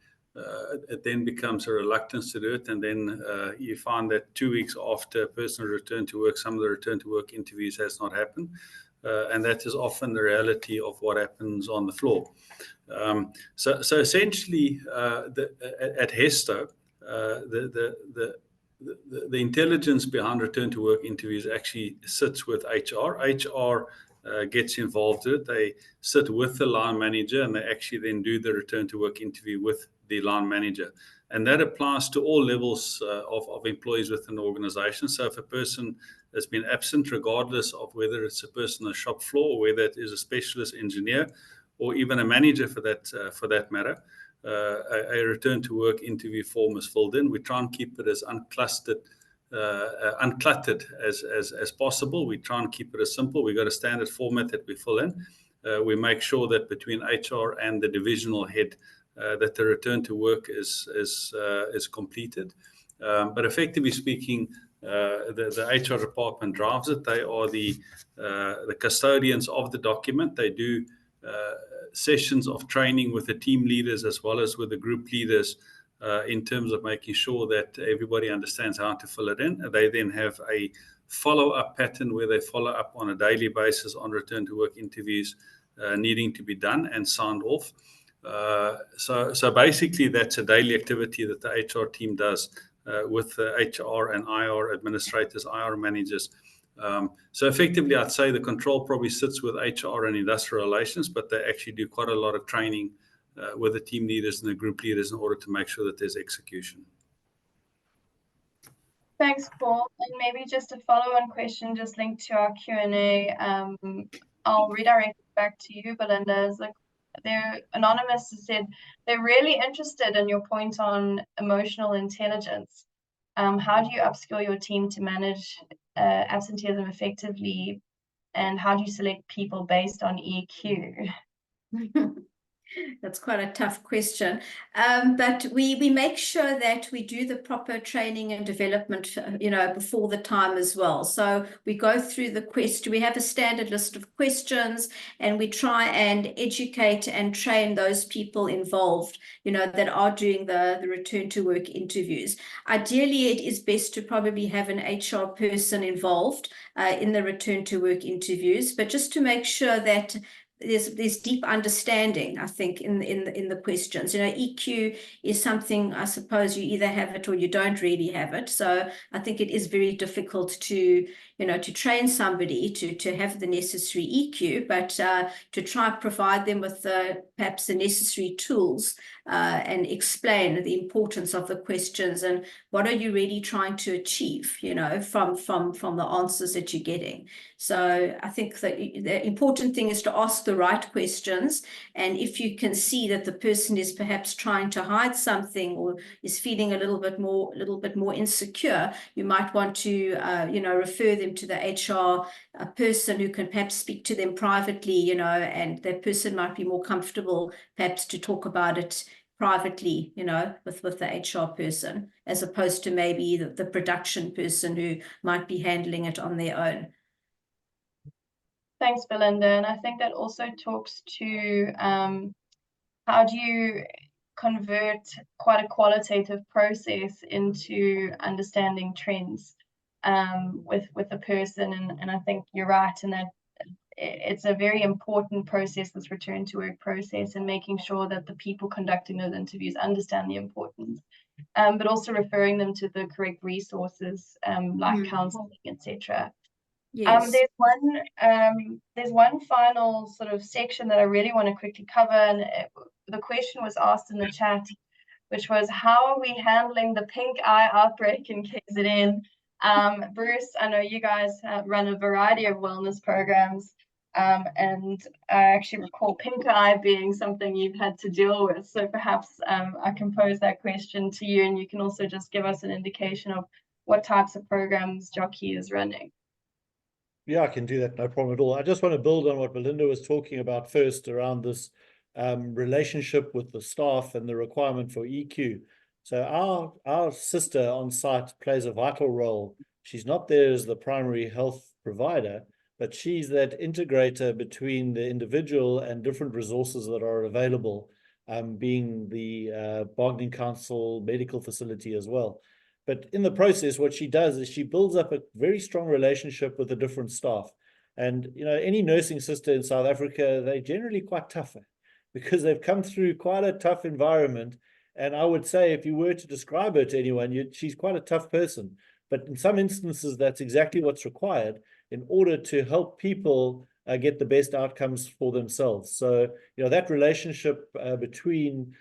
it then becomes a reluctance to do it. And then you find that 2 weeks after a person return to work, some of the return to work interviews has not happened. And that is often the reality of what happens on the floor. So essentially, at Hesto, the intelligence behind return to work interviews actually sits with HR. HR gets involved in it. They sit with the line manager and they actually then do the return to work interview with the line manager. And that applies to all levels of employees within the organization. So if a person has been absent, regardless of whether it's a person on the shop floor or whether it is a specialist engineer or even a manager for that matter, a return to work interview form is filled in. We try and keep it as uncluttered as possible. We try and keep it as simple. We've got a standard format that we fill in. We make sure that between HR and the divisional head that the return to work is completed. But effectively speaking, the HR department drives it. They are the custodians of the document. They do sessions of training with the team leaders as well as with the group leaders in terms of making sure that everybody understands how to fill it in. They then have a follow-up pattern where they follow up on a daily basis on return to work interviews needing to be done and signed off. So basically that's a daily activity that the HR team does with the HR and IR administrators, IR managers. So effectively, I'd say the control probably sits with HR and industrial relations, but they actually do quite a lot of training with the team leaders and the group leaders in order to make sure that there's execution. Thanks, Paul. And maybe just a follow-on question, just linked to our Q&A. I'll redirect it back to you, Belinda. They're anonymous said they're really interested in your point on emotional intelligence. How do you upskill your team to manage absenteeism effectively, and how do you select people based on EQ? That's quite a tough question. But we make sure that we do the proper training and development, before the time as well. So we go through the quest. We have a standard list of questions, and we try and educate and train those people involved, that are doing the return to work interviews. Ideally, it is best to probably have an HR person involved in the return to work interviews, but just to make sure that there's deep understanding, I think, in the questions. EQ is something, I suppose, you either have it or you don't really have it. So I think it is very difficult to train somebody to have the necessary EQ, but to try and provide them with perhaps the necessary tools and explain the importance of the questions and what are you really trying to achieve, from the answers that you're getting. So I think that the important thing is to ask the right questions, and if you can see that the person is perhaps trying to hide something or is feeling a little bit more insecure, you might want to refer them to the HR person who can perhaps speak to them privately, and that person might be more comfortable perhaps to talk about it privately, with the HR person, as opposed to maybe the production person who might be handling it on their own. Thanks, Belinda. And I think that also talks to how do you convert quite a qualitative process into understanding trends with the person. And I think you're right in that it's a very important process, this return to work process, and making sure that the people conducting those interviews understand the importance, but also referring them to the correct resources like counseling, etc. Yes. There's one final sort of section that I really want to quickly cover, and the question was asked in the chat, which was, how are we handling the pink eye outbreak in KZN? Bruce, I know you guys run a variety of wellness programs, and I actually recall pink eye being something you've had to deal with. So perhaps I can pose that question to you, and you can also just give us an indication of what types of programs Jockey is running. Yeah, I can do that, no problem at all. I just want to build on what Belinda was talking about first around this relationship with the staff and the requirement for EQ. So our sister on site plays a vital role. She's not there as the primary health provider, but she's that integrator between the individual and different resources that are available, being the bargaining council, medical facility as well. But in the process, what she does is she builds up a very strong relationship with the different staff. And, any nursing sister in South Africa, they're generally quite tougher because they've come through quite a tough environment. And I would say, if you were to describe her to anyone, she's quite a tough person. But in some instances, that's exactly what's required in order to help people get the best outcomes for themselves. So, that relationship between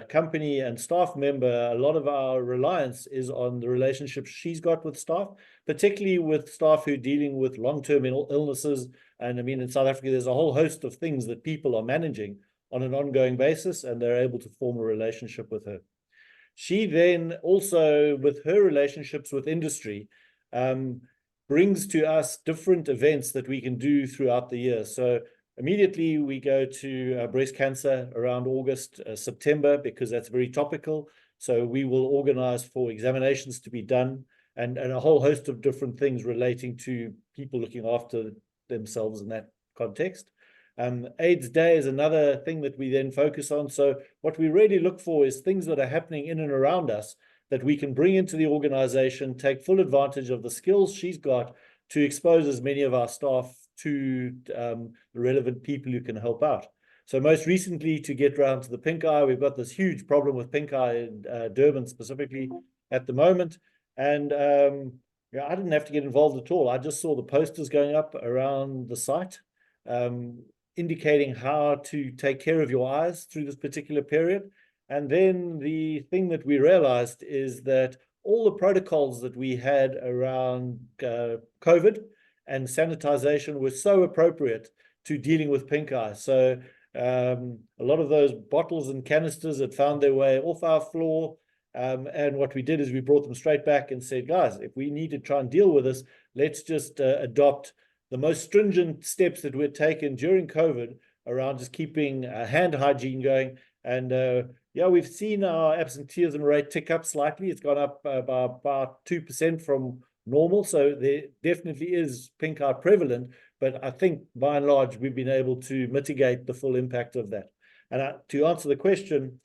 company and staff member, a lot of our reliance is on the relationship she's got with staff, particularly with staff who are dealing with long-term illnesses. And I mean, in South Africa, there's a whole host of things that people are managing on an ongoing basis, and they're able to form a relationship with her. She then also, with her relationships with industry, brings to us different events that we can do throughout the year. So immediately we go to breast cancer around August, September, because that's very topical. So we will organize for examinations to be done and a whole host of different things relating to people looking after themselves in that context. AIDS Day is another thing that we then focus on. So what we really look for is things that are happening in and around us that we can bring into the organization, take full advantage of the skills she's got to expose as many of our staff to the relevant people who can help out. So most recently, to get around to the pink eye, we've got this huge problem with pink eye in Durban specifically at the moment. And I didn't have to get involved at all. I just saw the posters going up around the site, indicating how to take care of your eyes through this particular period. And then the thing that we realized is that all the protocols that we had around COVID and sanitization were so appropriate to dealing with pink eye. So a lot of those bottles and canisters had found their way off our floor. And what we did is we brought them straight back and said, guys, if we need to try and deal with this, let's just adopt the most stringent steps that were taken during COVID around just keeping hand hygiene going. And yeah, we've seen our absenteeism rate tick up slightly. It's gone up by about 2% from normal. So there definitely is pink eye prevalent, but I think by and large, we've been able to mitigate the full impact of that. And to answer the question,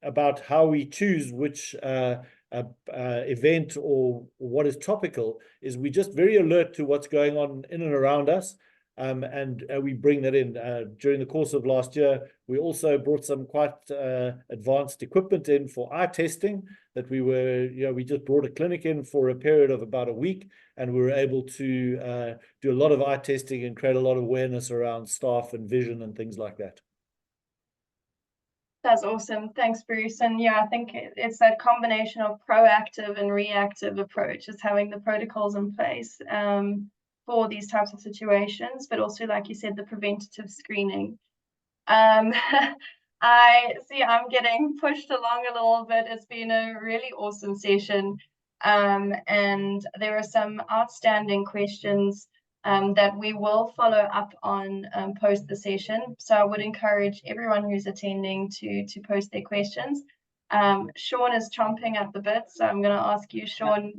about how we choose which event or what is topical is we're just very alert to what's going on in and around us. And we bring that in. During the course of last year, we also brought some quite advanced equipment in for eye testing that we just brought a clinic in for a period of about a week, and we were able to do a lot of eye testing and create a lot of awareness around staff and vision and things like that. That's awesome. Thanks, Bruce. And yeah, I think it's that combination of proactive and reactive approach, is having the protocols in place for these types of situations, but also, like you said, the preventative screening. I see I'm getting pushed along a little bit. It's been a really awesome session. And there are some outstanding questions that we will follow up on post the session. So I would encourage everyone who's attending to post their questions. Sean is chomping at the bit, so I'm going to ask you, Sean,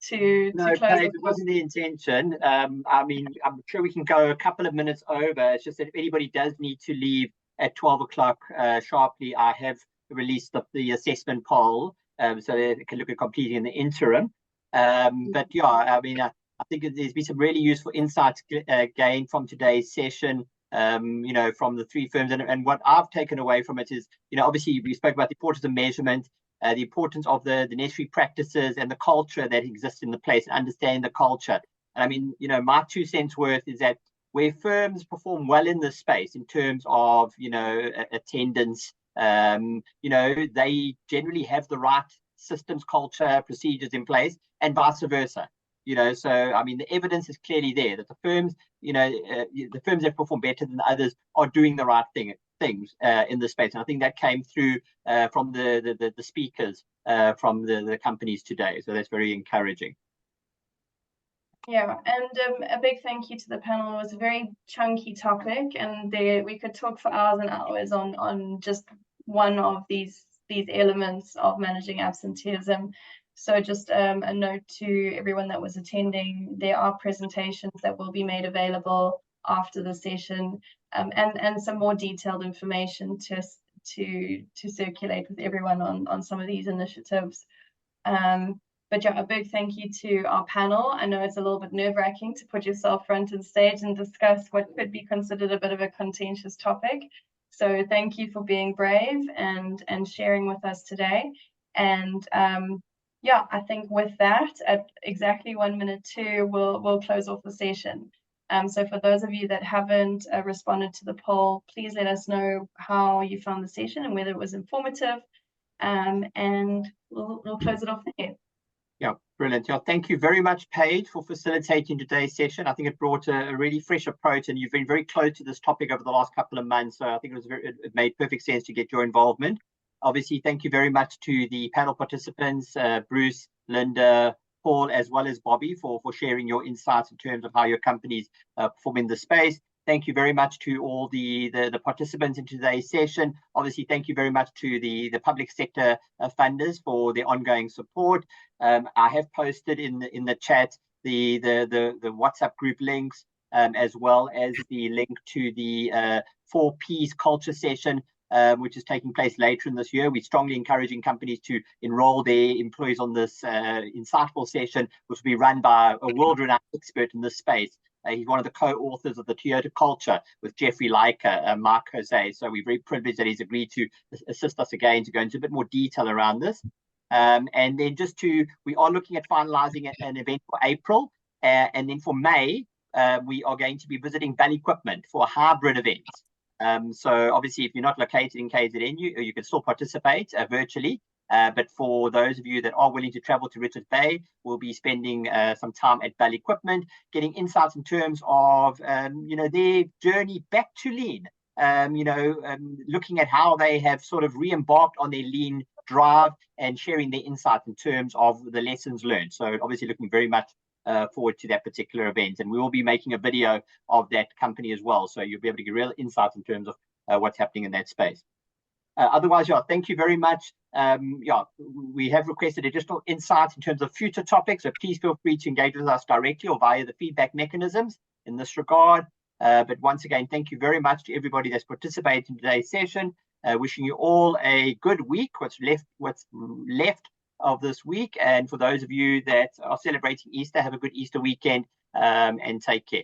to close. No, it wasn't the intention. I mean, I'm sure we can go a couple of minutes over. It's just that if anybody does need to leave at 12 o'clock sharply, I have released the assessment poll so they can look at completing in the interim. But yeah, I mean, I think there's been some really useful insights gained from today's session, from the three firms. And what I've taken away from it is, obviously we spoke about the importance of measurement, the importance of the necessary practices and the culture that exists in the place, and understanding the culture. And I mean, my 2 cents worth is that where firms perform well in this space in terms of, attendance, they generally have the right systems, culture, procedures in place, and vice versa. So I mean, the evidence is clearly there that the firms, the firms that perform better than others are doing the right things in the space. And I think that came through from the speakers from the companies today. So that's very encouraging. Yeah, and a big thank you to the panel. It was a very chunky topic, and we could talk for hours and hours on just one of these elements of managing absenteeism. So just a note to everyone that was attending, there are presentations that will be made available after the session, and some more detailed information to circulate with everyone on some of these initiatives. But yeah, a big thank you to our panel. I know it's a little bit nerve-wracking to put yourself front and stage and discuss what could be considered a bit of a contentious topic. So thank you for being brave and sharing with us today. And yeah, I think with that, at exactly 1 minute 2, we'll close off the session. So for those of you that haven't responded to the poll, please let us know how you found the session and whether it was informative. And we'll close it off there. Yeah, brilliant. Yeah, thank you very much, Paige, for facilitating today's session. I think it brought a really fresh approach, and you've been very close to this topic over the last couple of months. So I think it made perfect sense to get your involvement. Obviously, thank you very much to the panel participants, Bruce, Linda, Paul, as well as Bobby, for sharing your insights in terms of how your companies perform in the space. Thank you very much to all the participants in today's session. Obviously, thank you very much to the public sector funders for their ongoing support. I have posted in the chat the WhatsApp group links, as well as the link to the 4Ps culture session, which is taking place later in this year. We're strongly encouraging companies to enroll their employees on this insightful session, which will be run by a world-renowned expert in this space. He's one of the co-authors of the Toyota Culture with Jeffrey Leica, Mark Jose. So we're very privileged that he's agreed to assist us again to go into a bit more detail around this. And then we are looking at finalizing an event for April. And then for May, we are going to be visiting Ballyquipment for a hybrid event. So obviously, if you're not located in KZN, you can still participate virtually. But for those of you that are willing to travel to Richards Bay, we'll be spending some time at Ballyquipment, getting insights in terms of their journey back to lean. Looking at how they have sort of re-embarked on their lean drive and sharing their insights in terms of the lessons learned. So obviously, looking very much forward to that particular event, and we will be making a video of that company as well, so you'll be able to get real insights in terms of what's happening in that space. Otherwise, thank you very much. We have requested additional insights in terms of future topics, so please feel free to engage with us directly or via the feedback mechanisms in this regard. But once again, thank you very much to everybody that's participated in today's session. Wishing you all a good week, what's left of this week. And for those of you that are celebrating Easter, have a good Easter weekend, and take care.